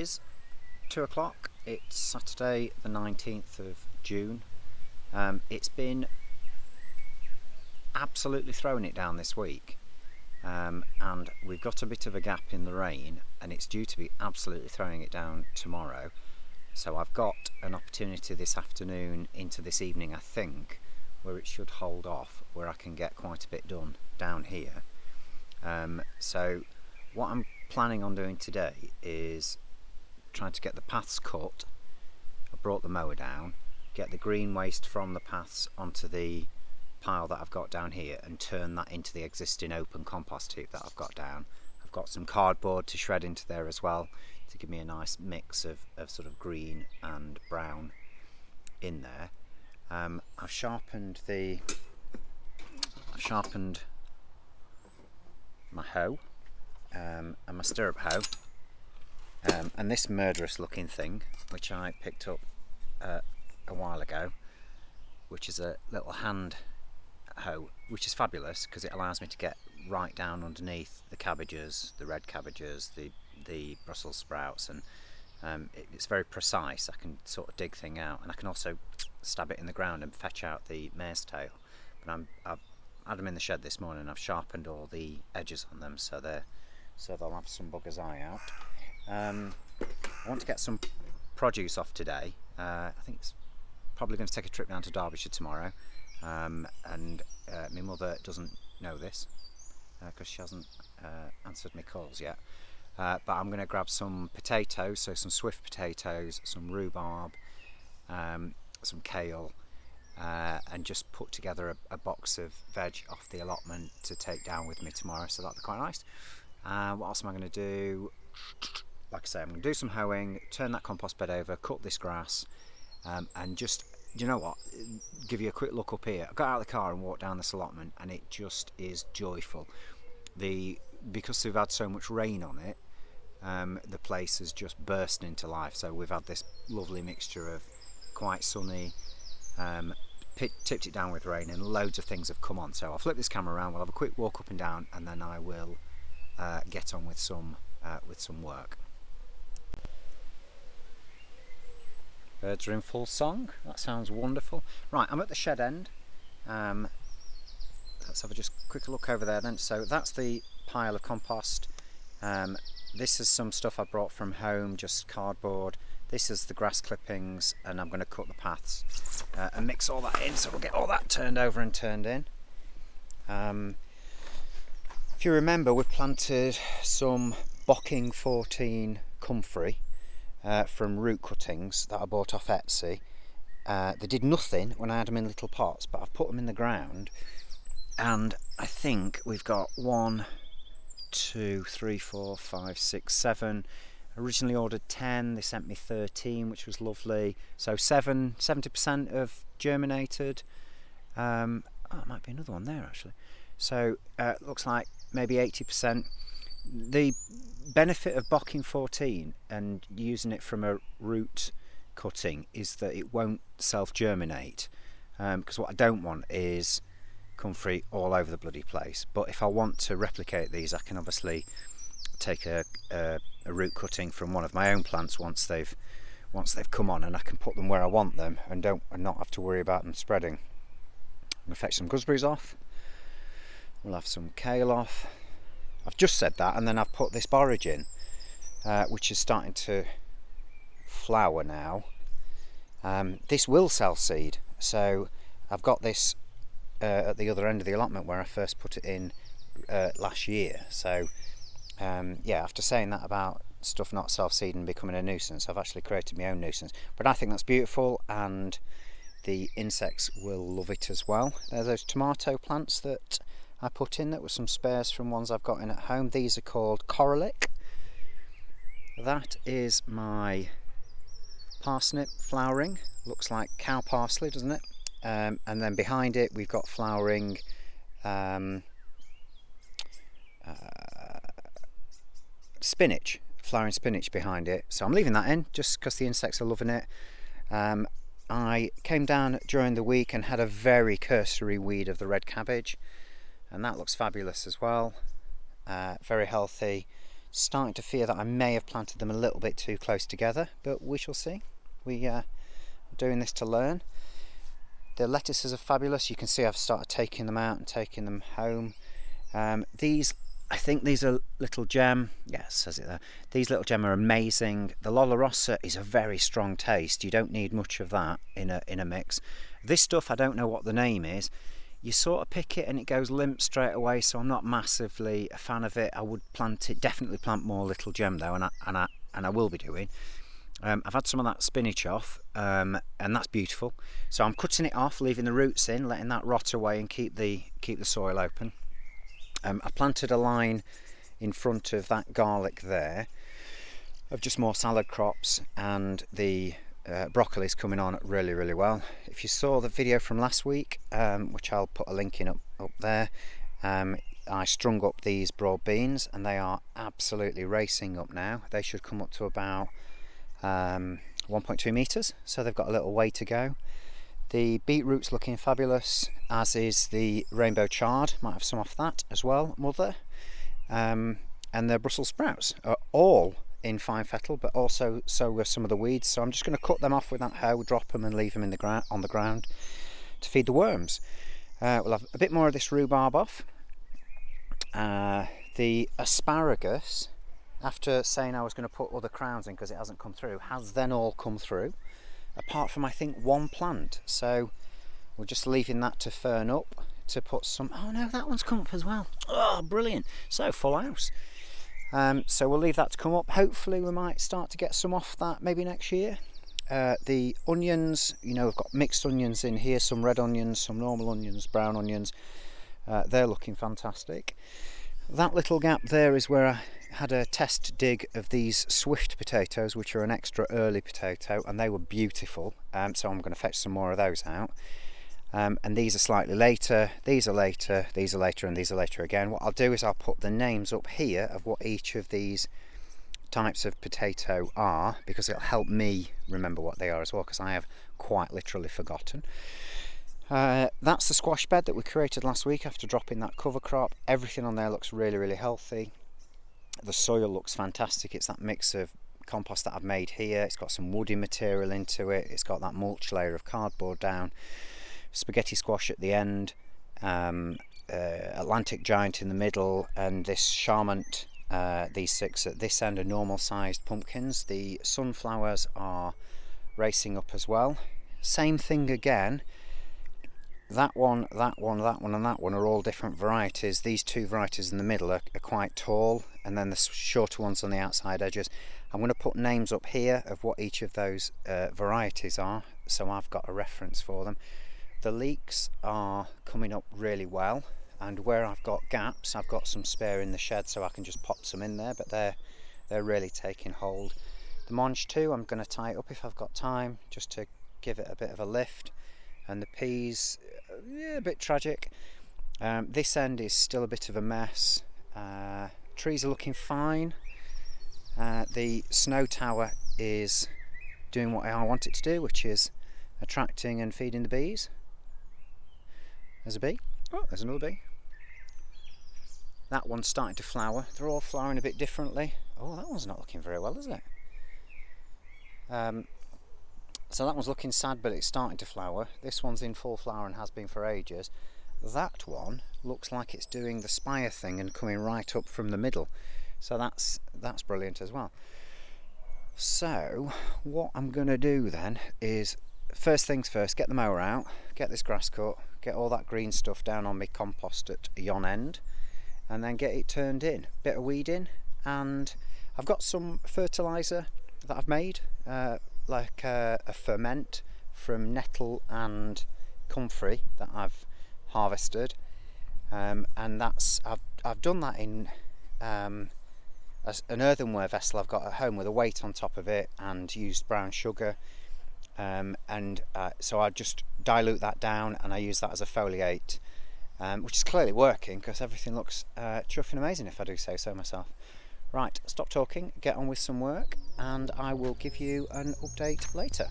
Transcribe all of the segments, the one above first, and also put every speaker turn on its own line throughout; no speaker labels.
is 2 o'clock. It's Saturday the 19th of June. It's been absolutely throwing it down this week, and we've got a bit of a gap in the rain, and it's due to be absolutely throwing it down tomorrow. So I've got an opportunity this afternoon into this evening, I think, where it should hold off, where I can get quite a bit done down here. So what I'm planning on doing today is trying to get the paths cut. I brought the mower down, get the green waste from the paths onto the pile that I've got down here and turn that into the existing open compost heap that I've got down. I've got some cardboard to shred into there as well to give me a nice mix of sort of green and brown in there. I've sharpened my hoe and my stirrup hoe, and this murderous looking thing which I picked up a while ago, which is a little hand hoe, which is fabulous because it allows me to get right down underneath the cabbages, the red cabbages, the Brussels sprouts, and it's very precise. I can sort of dig things out, and I can also stab it in the ground and fetch out the mare's tail. But I've had them in the shed this morning. I've sharpened all the edges on them so they'll have some bugger's eye out. I want to get some produce off today. I think it's probably going to take a trip down to Derbyshire tomorrow, and my mother doesn't know this because she hasn't answered my calls yet. But I'm going to grab some potatoes, so some swift potatoes, some rhubarb, some kale, and just put together a box of veg off the allotment to take down with me tomorrow, so that'll be quite nice. What else am I going to do? Like I say, I'm going to do some hoeing, turn that compost bed over, cut this grass, and just, you know what, give you a quick look up here. I got out of the car and walked down this allotment, and it just is joyful. Because we've had so much rain on it, the place has just burst into life. So we've had this lovely mixture of quite sunny, tipped it down with rain, and loads of things have come on. So I'll flip this camera around, we'll have a quick walk up and down, and then I will get on with some work. Birds are in full song. That sounds wonderful. Right, I'm at the shed end. Let's have a just quick look over there then. So that's the pile of compost. This is some stuff I brought from home, just cardboard. This is the grass clippings, and I'm going to cut the paths and mix all that in, so we'll get all that turned over and turned in. If you remember, we planted some Bocking 14 comfrey from root cuttings that I bought off Etsy. They did nothing when I had them in little pots, but I've put them in the ground, and I think we've got 1, 2, 3, 4, 5, 6, 7. Originally ordered 10, they sent me 13, which was lovely. So 70% have germinated. It might be another one there actually. So looks like maybe 80%. The benefit of Bocking 14 and using it from a root cutting is that it won't self-germinate, because what I don't want is comfrey all over the bloody place. But if I want to replicate these, I can obviously take a root cutting from one of my own plants once they've come on, and I can put them where I want them and not have to worry about them spreading. I'm going to fetch some gooseberries off. We'll have some kale off. I've just said that, and then I've put this borage in, which is starting to flower now. This will self-seed, so I've got this at the other end of the allotment where I first put it in last year. So yeah, after saying that about stuff not self-seeding becoming a nuisance, I've actually created my own nuisance. But I think that's beautiful, and the insects will love it as well. There's those tomato plants that I put in that were some spares from ones I've got in at home. These are called coralic. That is my parsnip flowering. Looks like cow parsley, doesn't it? And then behind it we've got flowering spinach, flowering spinach behind it. So I'm leaving that in just because the insects are loving it. I came down during the week and had a very cursory weed of the red cabbage, and that looks fabulous as well. Very healthy. Starting to fear that I may have planted them a little bit too close together, but we shall see. We are doing this to learn. The lettuces are fabulous. You can see I've started taking them out and taking them home. These, I think these are Little Gem. Yeah, it says it there. These Little Gem are amazing. The Lolla Rossa is a very strong taste. You don't need much of that in a mix. This stuff, I don't know what the name is. You sort of pick it and it goes limp straight away, so I'm not massively a fan of it. I would plant it, definitely plant more Little Gem though, and I will be doing. I've had some of that spinach off, and that's beautiful. So I'm cutting it off, leaving the roots in, letting that rot away and keep the soil open. I planted a line in front of that garlic there of just more salad crops, and the broccoli's coming on really, really well. If you saw the video from last week, which I'll put a link in up there, I strung up these broad beans and they are absolutely racing up now. They should come up to about 1.2 metres, so they've got a little way to go. The beetroot's looking fabulous, as is the rainbow chard. Might have some off that as well, mother. And the Brussels sprouts are all in fine fettle, but also so were some of the weeds. So I'm just going to cut them off with that hoe, drop them and leave them in the on the ground to feed the worms. We'll have a bit more of this rhubarb off. The asparagus, after saying I was going to put other crowns in because it hasn't come through, has then all come through, apart from I think one plant. So we're just leaving that to fern up to put some. Oh no, that one's come up as well. Oh, brilliant. So full house. So we'll leave that to come up. Hopefully we might start to get some off that maybe next year. The onions, you know, we've got mixed onions in here, some red onions, some normal onions, brown onions. They're looking fantastic. That little gap there is where I had a test dig of these swift potatoes, which are an extra early potato, and they were beautiful. So I'm going to fetch some more of those out. And these are slightly later, these are later, these are later, and these are later again. What I'll do is I'll put the names up here of what each of these types of potato are, because it'll help me remember what they are as well, because I have quite literally forgotten. That's the squash bed that we created last week after dropping that cover crop. Everything on there looks really, really healthy. The soil looks fantastic. It's that mix of compost that I've made here. It's got some woody material into it. It's got that mulch layer of cardboard down. Spaghetti squash at the end. Atlantic giant in the middle. And this Charmant, these 6 at this end are normal sized pumpkins. The sunflowers are racing up as well. Same thing again. That one, that one, that one and that one are all different varieties. These 2 varieties in the middle are quite tall, and then the shorter ones on the outside edges. I'm going to put names up here of what each of those varieties are, so I've got a reference for them. The leeks are coming up really well, and where I've got gaps, I've got some spare in the shed so I can just pop some in there, but they're really taking hold. The mange too, I'm going to tie it up if I've got time, just to give it a bit of a lift. And the peas, yeah, a bit tragic. This end is still a bit of a mess. Trees are looking fine. The snow tower is doing what I want it to do, which is attracting and feeding the bees. There's a bee. Oh, there's another bee. That one's starting to flower. They're all flowering a bit differently. Oh, that one's not looking very well, is it? So that one's looking sad, but it's starting to flower. This one's in full flower and has been for ages. That one looks like it's doing the spire thing and coming right up from the middle. So that's brilliant as well. So what I'm going to do then is, first things first, get the mower out, get this grass cut, get all that green stuff down on my compost at yon end, and then get it turned in. Bit of weeding, and I've got some fertiliser that I've made, like a ferment from nettle and comfrey that I've harvested, and that's I've done that in an earthenware vessel I've got at home with a weight on top of it, and used brown sugar, so I just dilute that down and I use that as a foliate, which is clearly working because everything looks chuffing amazing, if I do say so myself. Right, stop talking, get on with some work, and I will give you an update later.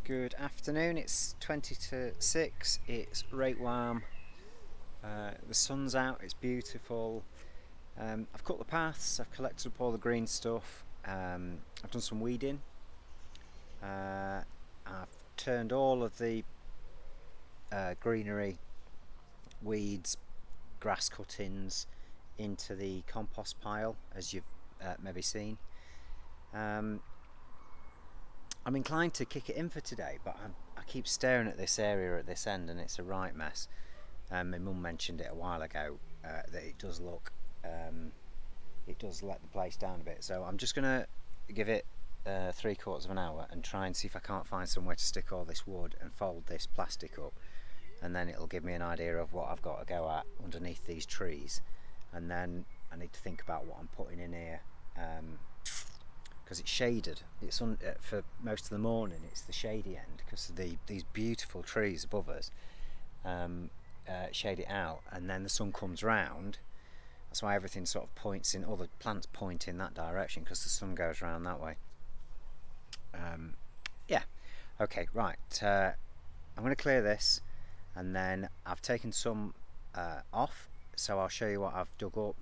Good afternoon, it's 20 to 6, it's right warm, the sun's out, it's beautiful. I've cut the paths, I've collected up all the green stuff, I've done some weeding, I've turned all of the greenery, weeds, grass cuttings into the compost pile, as you've maybe seen. I'm inclined to kick it in for today, but I keep staring at this area at this end and it's a right mess. My mum mentioned it a while ago that it does look, it does let the place down a bit. So I'm just going to give it 3/4 of an hour and try and see if I can't find somewhere to stick all this wood and fold this plastic up, and then it'll give me an idea of what I've got to go at underneath these trees. And then I need to think about what I'm putting in here. Because it's shaded, it's for most of the morning it's the shady end because of these beautiful trees above us shade it out, and then the sun comes round. That's why everything sort of points in, all the plants point in that direction because the sun goes around that way. Yeah, okay, right, I'm going to clear this, and then I've taken some off, so I'll show you what I've dug up.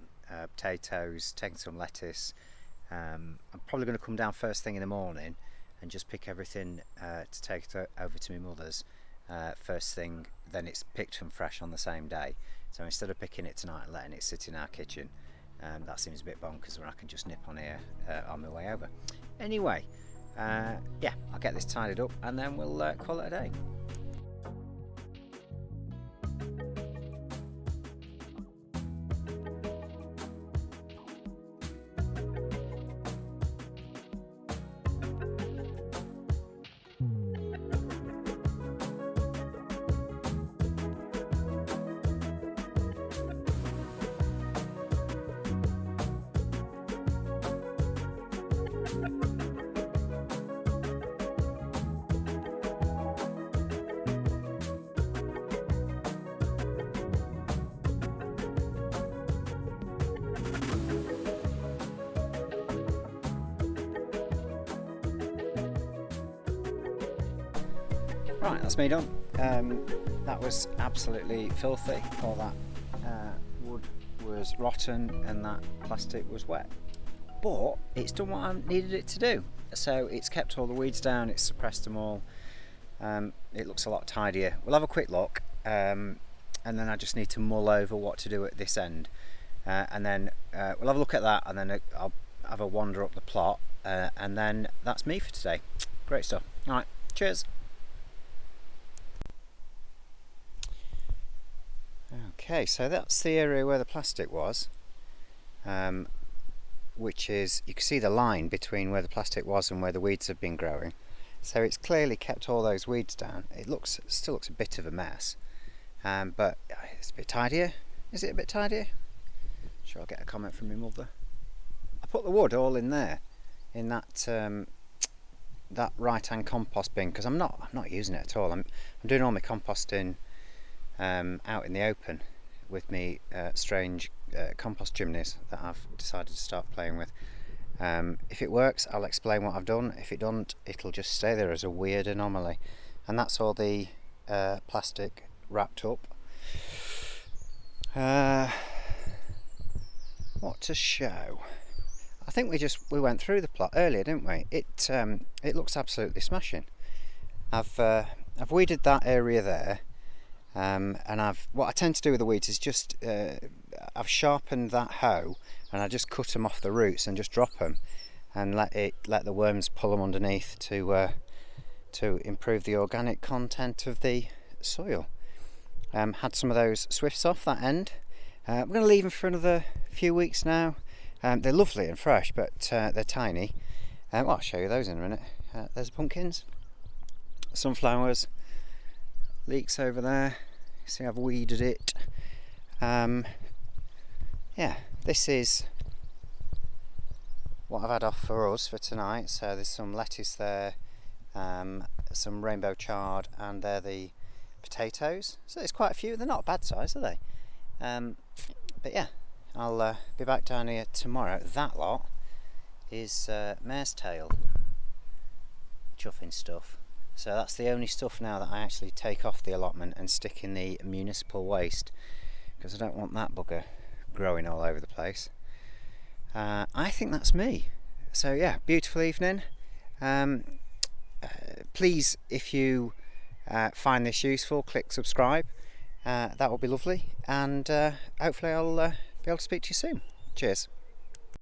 Potatoes, taken some lettuce. I'm probably going to come down first thing in the morning and just pick everything to take it over to my mother's first thing. Then it's picked and fresh on the same day. So instead of picking it tonight and letting it sit in our kitchen, that seems a bit bonkers when I can just nip on here on my way over. Anyway, yeah, I'll get this tidied up and then we'll call it a day. Right, that's me done. That was absolutely filthy. All that wood was rotten and that plastic was wet. But it's done what I needed it to do. So it's kept all the weeds down, it's suppressed them all. It looks a lot tidier. We'll have a quick look, and then I just need to mull over what to do at this end. And then we'll have a look at that, and then I'll have a wander up the plot, and then that's me for today. Great stuff. Alright, cheers. Okay, so that's the area where the plastic was, which is, you can see the line between where the plastic was and where the weeds have been growing. So it's clearly kept all those weeds down. It still looks a bit of a mess, but it's a bit tidier. Is it a bit tidier? Sure, I'll get a comment from my mother. I put the wood all in there, in that that right-hand compost bin, because I'm not using it at all. I'm doing all my composting out in the open with me strange compost chimneys that I've decided to start playing with. If it works, I'll explain what I've done. If it doesn't, it'll just stay there as a weird anomaly. And that's all the plastic wrapped up. What to show? I think we went through the plot earlier, didn't we? It looks absolutely smashing. I've weeded that area there. And what I tend to do with the weeds is just I've sharpened that hoe and I just cut them off the roots and just drop them and let the worms pull them underneath to improve the organic content of the soil. Had some of those swifts off that end. We're going to leave them for another few weeks now. They're lovely and fresh, but they're tiny. Well, I'll show you those in a minute. There's the pumpkins, sunflowers, leeks over there. You see I've weeded it. Yeah, this is what I've had off for us for tonight. So there's some lettuce there, some rainbow chard, and they're the potatoes. So there's quite a few. They're not a bad size, are they? But yeah, I'll be back down here tomorrow. That lot is mare's tail chuffing stuff. So that's the only stuff now that I actually take off the allotment and stick in the municipal waste, because I don't want that bugger growing all over the place. I think that's me. So yeah, beautiful evening. Please, if you find this useful, click subscribe. That will be lovely, and hopefully I'll be able to speak to you soon. Cheers.